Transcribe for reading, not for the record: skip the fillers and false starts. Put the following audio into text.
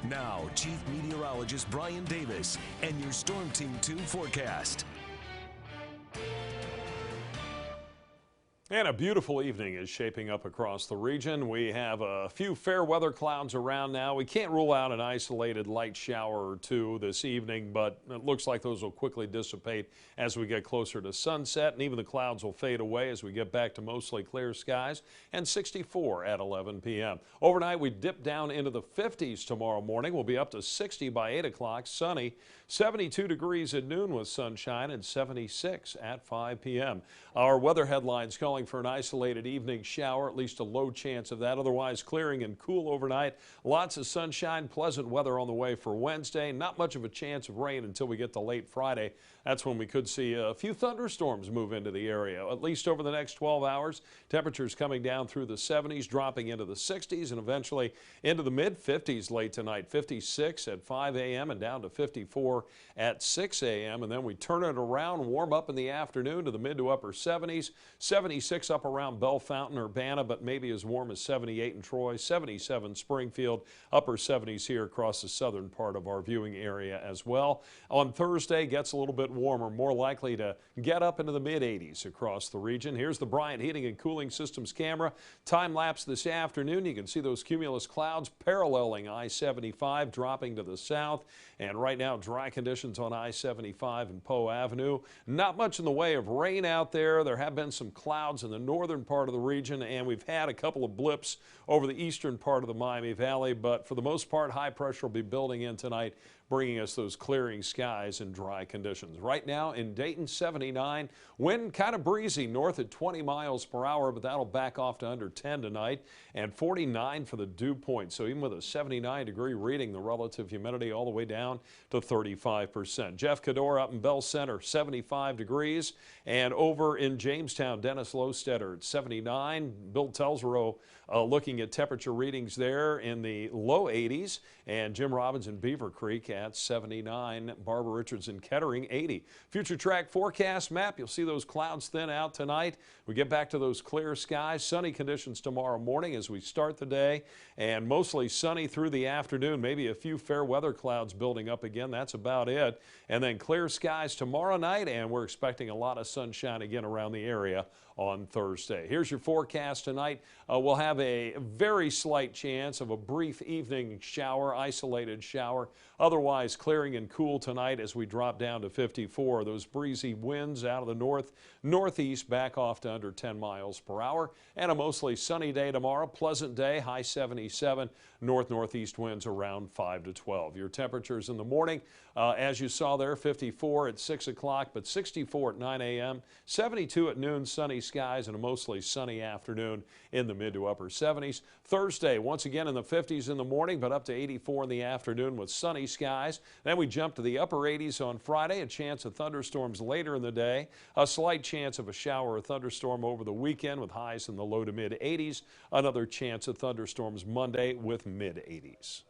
Now, Chief Meteorologist Brian Davis and your Storm Team 2 forecast. And a beautiful evening is shaping up across the region. We have a few fair weather clouds around now. We can't rule out an isolated light shower or two this evening, but it looks like those will quickly dissipate as we get closer to sunset, and even the clouds will fade away as we get back to mostly clear skies and 64 at 11 p.m. Overnight, we dip down into the 50s tomorrow morning. We'll be up to 60 by 8 o'clock, sunny, 72 degrees at noon with sunshine, and 76 at 5 p.m. Our weather headlines calling for an isolated evening shower, at least a low chance of that. Otherwise, clearing and cool overnight. Lots of sunshine, pleasant weather on the way for Wednesday. Not much of a chance of rain until we get to late Friday. That's when we could see a few thunderstorms move into the area, at least over the next 12 hours. Temperatures coming down through the 70s, dropping into the 60s, and eventually into the mid-50s late tonight. 56 at 5 a.m. and down to 54 at 6 a.m. And then we turn it around, warm up in the afternoon to the mid to upper 70s. 76 up around Bell Fountain, Urbana, but maybe as warm as 78 in Troy, 77 Springfield, upper 70s here across the southern part of our viewing area as well. On Thursday, gets a little bit warmer, more likely to get up into the mid-80s across the region. Here's the Bryant Heating and Cooling Systems camera. Time lapse this afternoon. You can see those cumulus clouds paralleling I-75, dropping to the south. And right now, dry conditions on I-75 and Poe Avenue. Not much in the way of rain out there. There have been some clouds in the northern part of the region, and we've had a couple of blips over the eastern part of the Miami Valley. But for the most part, high pressure will be building in tonight, bringing us those clearing skies and dry conditions. Right now in Dayton, 79. Wind kind of breezy north at 20 miles per hour, but that'll back off to under 10 tonight. And 49 for the dew point. So even with a 79-degree reading, the relative humidity all the way down to 35%. Jeff Cador up in Bell Center, 75 degrees. And over in Jamestown, Dennis Lowstetter at 79. Bill Telsero looking at temperature readings there in the low 80s. And Jim Robbins in Beaver Creek at 79. Barbara Richards in Kettering, 80. Future track forecast map, you'll see those clouds thin out tonight. We get back to those clear skies. Sunny conditions tomorrow morning as we start the day, and mostly sunny through the afternoon. Maybe a few fair weather clouds building up again. That's about it. And then clear skies tomorrow night, and we're expecting a lot of sunshine again around the area on Thursday. Here's your forecast tonight. We'll have a very slight chance of a brief evening shower, isolated shower. Otherwise, clearing and cool tonight as we drop down to 54. Those breezy winds out of the northeast back off to under 10 miles per hour. And a mostly sunny day tomorrow. Pleasant day, high 77. Northeast winds around 5 to 12. Your temperatures in the morning, as you saw there, 54 at 6 o'clock, but 64 at 9 a.m., 72 at noon, sunny skies, and a mostly sunny afternoon in the mid to upper 70s. Thursday, once again in the 50s in the morning, but up to 84 in the afternoon with sunny skies. Then we jump to the upper 80s on Friday, a chance of thunderstorms later in the day, a slight chance of a shower or thunderstorm over the weekend with highs in the low to mid 80s, another chance of thunderstorms Monday with mid 80s.